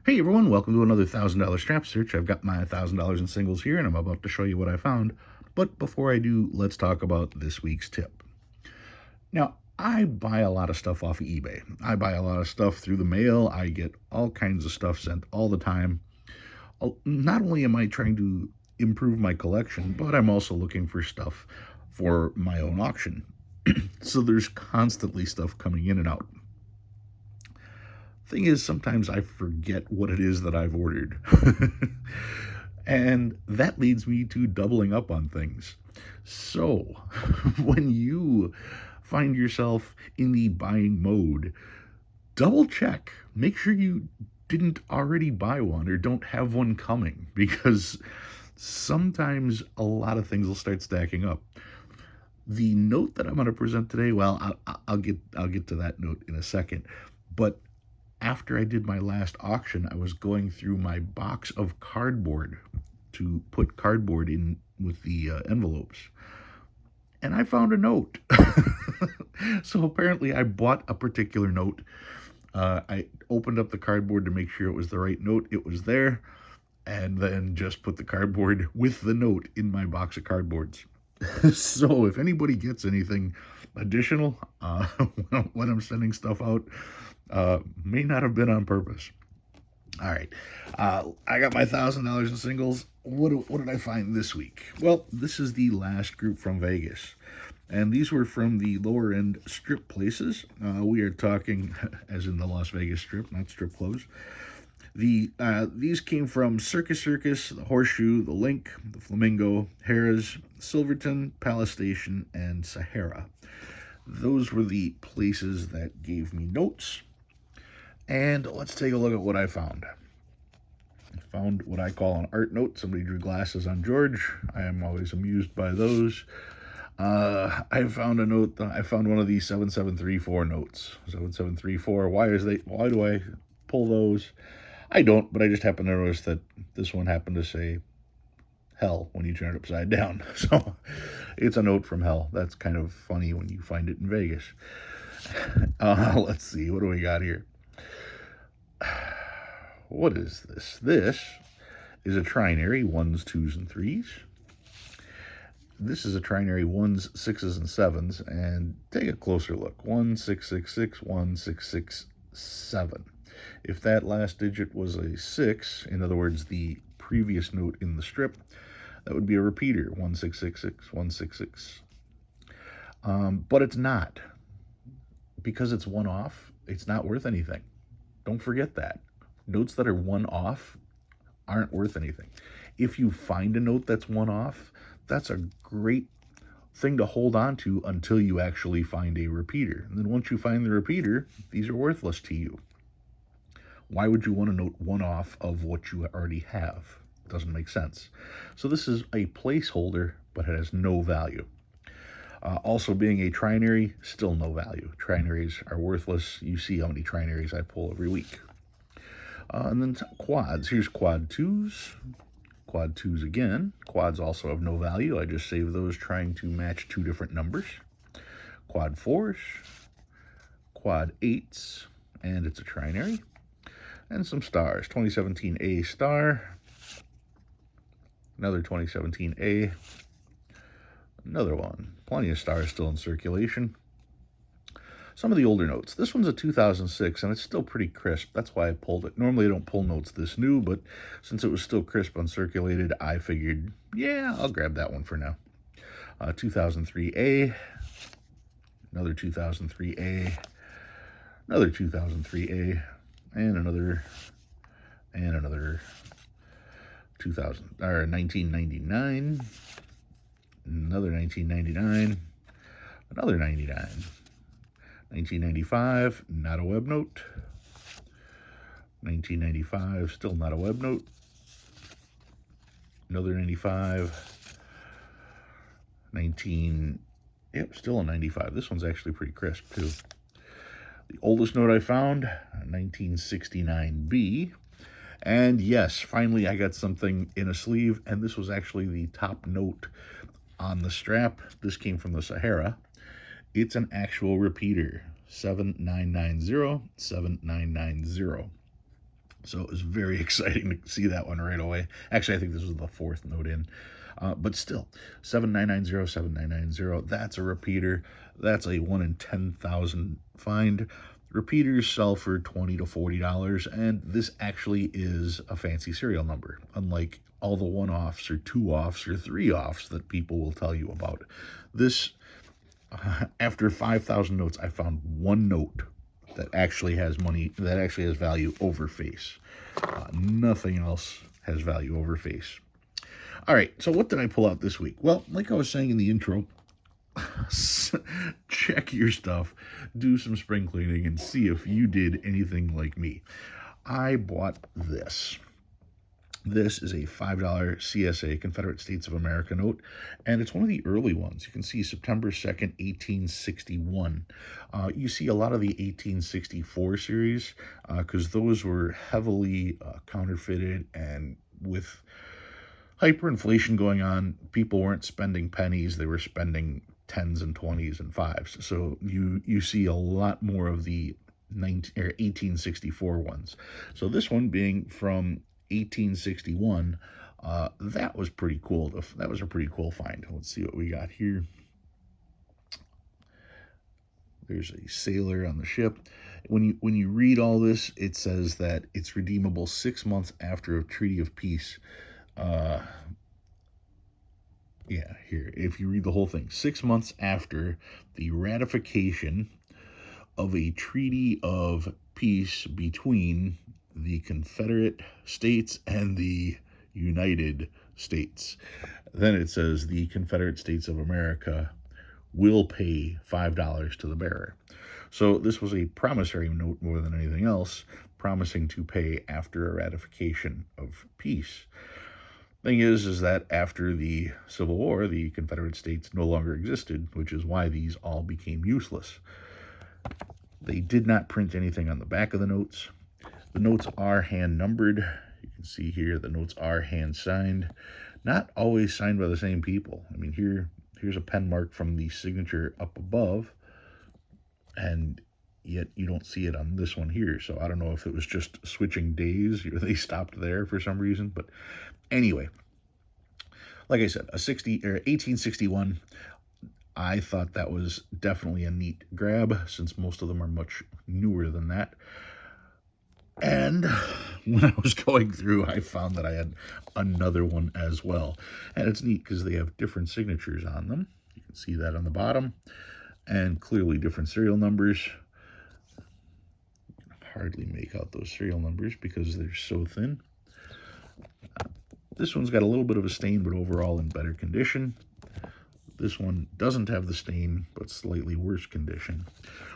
Hey everyone, welcome to another $1,000 strap search. I've got my $1,000 in singles here and I'm about to show you what I found. But before I do, let's talk about this week's tip. Now, I buy a lot of stuff off of eBay. I buy a lot of stuff through the mail. I get all kinds of stuff sent all the time. Not only am I trying to improve my collection, but I'm also looking for stuff for my own auction. So there's constantly stuff coming in and out. Thing is, sometimes I forget what it is that I've ordered. And that leads me to doubling up on things. So, when you find yourself in the buying mode, double check. Make sure you didn't already buy one or don't have one coming, because sometimes a lot of things will start stacking up. The note that I'm going to present today, well, I'll get to that note in a second, but after I did my last auction, I was going through my box of cardboard to put cardboard in with the envelopes, and I found a note. So apparently I bought a particular note. I opened up the cardboard to make sure it was the right note. It was there, and then just put the cardboard with the note in my box of cardboards. So if anybody gets anything additional when I'm sending stuff out, may not have been on purpose. All right, I got my $1,000 in singles. What did I find this week? Well, this is the last group from Vegas, and these were from the lower end strip places. We are talking, as in the Las Vegas Strip, not strip clubs. These came from Circus, the Horseshoe, the Link, the Flamingo, Harrah's, Silverton, Palace Station, and Sahara. Those were the places that gave me notes. And let's take a look at what I found. I found what I call an art note. Somebody drew glasses on George. I am always amused by those. I found a note. I found one of these 7734 notes. 7734. Why do I pull those? I don't, but I just happen to notice that this one happened to say hell when you turn it upside down. So it's a note from hell. That's kind of funny when you find it in Vegas. Let's see. What do we got here? What is this? This is a trinary, 1s, 2s, and 3s. This is a trinary, 1s, 6s, and 7s. And take a closer look. 1666, 1667. If that last digit was a 6, in other words, the previous note in the strip, that would be a repeater, 1666, 166. But it's not. Because it's one off, it's not worth anything. Don't forget that. Notes that are one off aren't worth anything. If you find a note that's one off, that's a great thing to hold on to until you actually find a repeater. And then once you find the repeater, these are worthless to you. Why would you want to note one off of what you already have? It doesn't make sense. So this is a placeholder, but it has no value. Also, being a trinary, still no value. Trinaries are worthless. You see how many trinaries I pull every week. And then quads. Here's quad 2s. Quad 2s again. Quads also have no value. I just saved those trying to match two different numbers. Quad 4s. Quad 8s. And it's a trinary. And some stars. 2017A star. Another 2017A. Another one. Plenty of stars still in circulation. Some of the older notes. This one's a 2006, and it's still pretty crisp. That's why I pulled it. Normally, I don't pull notes this new, but since it was still crisp uncirculated, I figured, yeah, I'll grab that one for now. 2003A. Another 2003A. Another 2003A. And another 1999. Another 1999, another 99, 1995, not a web note, 1995, still not a web note, another 95, still a 95. This one's actually pretty crisp too. The oldest note I found, 1969B. And yes, finally I got something in a sleeve, and this was actually the top note on the strap. This came from the Sahara. It's an actual repeater, 7990, 7990. So it was very exciting to see that one right away. Actually, I think this was the fourth note in. But still, 79907990. That's a repeater. That's a 1 in 10,000 find. Repeaters sell for $20 to $40, and this actually is a fancy serial number, unlike all the one-offs or two-offs or three-offs that people will tell you about. This, after 5,000 notes, I found one note that actually has money, that actually has value over face. Nothing else has value over face. All right, so what did I pull out this week? Well, like I was saying in the intro, check your stuff, do some spring cleaning, and see if you did anything like me. I bought this. This is a $5 CSA, Confederate States of America note, and it's one of the early ones. You can see September 2nd, 1861. You see a lot of the 1864 series because those were heavily counterfeited, and with hyperinflation going on, people weren't spending pennies, they were spending tens and 20s and fives. So you see a lot more of the 1864 ones. So this one being from 1861, that was pretty cool. That was a pretty cool find. Let's see what we got here. There's a sailor on the ship. When you read all this, it says that it's redeemable 6 months after a treaty of peace. Yeah, here, if you read the whole thing, 6 months after the ratification of a treaty of peace between the Confederate States and the United States. Then it says the Confederate States of America will pay $5 to the bearer. So this was a promissory note more than anything else, promising to pay after a ratification of peace. Thing is that after the Civil War, the Confederate States no longer existed, which is why these all became useless. They did not print anything on the back of the notes. The notes are hand numbered. You can see here the notes are hand signed. Not always signed by the same people. I mean, here's a pen mark from the signature up above, and yet you don't see it on this one here. So I don't know if it was just switching days or they stopped there for some reason. But anyway, like I said, 1861. I thought that was definitely a neat grab, since most of them are much newer than that. And when I was going through, I found that I had another one as well. And it's neat because they have different signatures on them. You can see that on the bottom. And clearly different serial numbers. You can hardly make out those serial numbers because they're so thin. This one's got a little bit of a stain, but overall in better condition. This one doesn't have the stain, but slightly worse condition.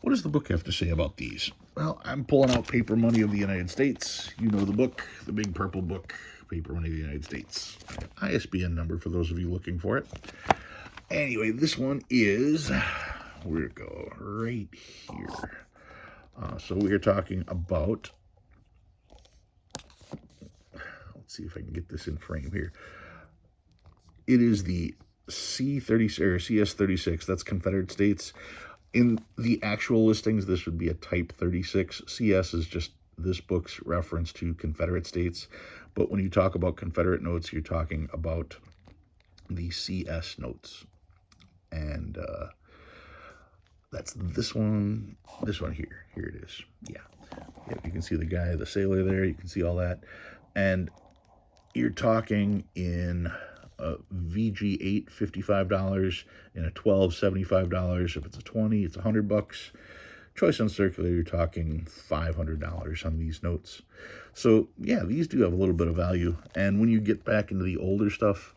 What does the book have to say about these? Well, I'm pulling out Paper Money of the United States. You know the book, the big purple book, Paper Money of the United States. ISBN number for those of you looking for it. Anyway, this one is, where'd it go? Right here. So we are talking about, let's see if I can get this in frame here. It is the C30 or CS36, that's Confederate States. In the actual listings, this would be a Type 36. CS is just this book's reference to Confederate States. But when you talk about Confederate notes, you're talking about the CS notes. And that's this one here. Here it is. Yeah. You can see the guy, the sailor there. You can see all that. And you're talking in a VG8, $55, in a 12, $75. If it's a 20, it's $100. Choice on circular, you're talking $500 on these notes. So yeah, these do have a little bit of value. And when you get back into the older stuff,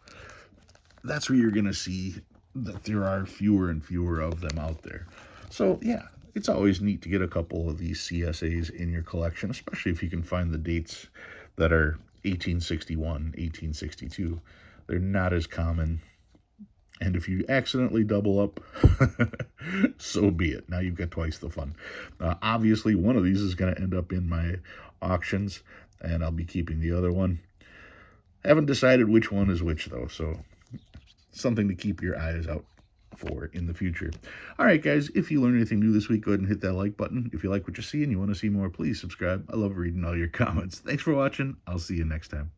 that's where you're going to see that there are fewer and fewer of them out there. So yeah, it's always neat to get a couple of these CSAs in your collection, especially if you can find the dates that are 1861, 1862. They're not as common. And if you accidentally double up, so be it. Now you've got twice the fun. Obviously, one of these is going to end up in my auctions, and I'll be keeping the other one. Haven't decided which one is which, though, so something to keep your eyes out for in the future. All right, guys, if you learned anything new this week, go ahead and hit that like button. If you like what you see and you want to see more, please subscribe. I love reading all your comments. Thanks for watching. I'll see you next time.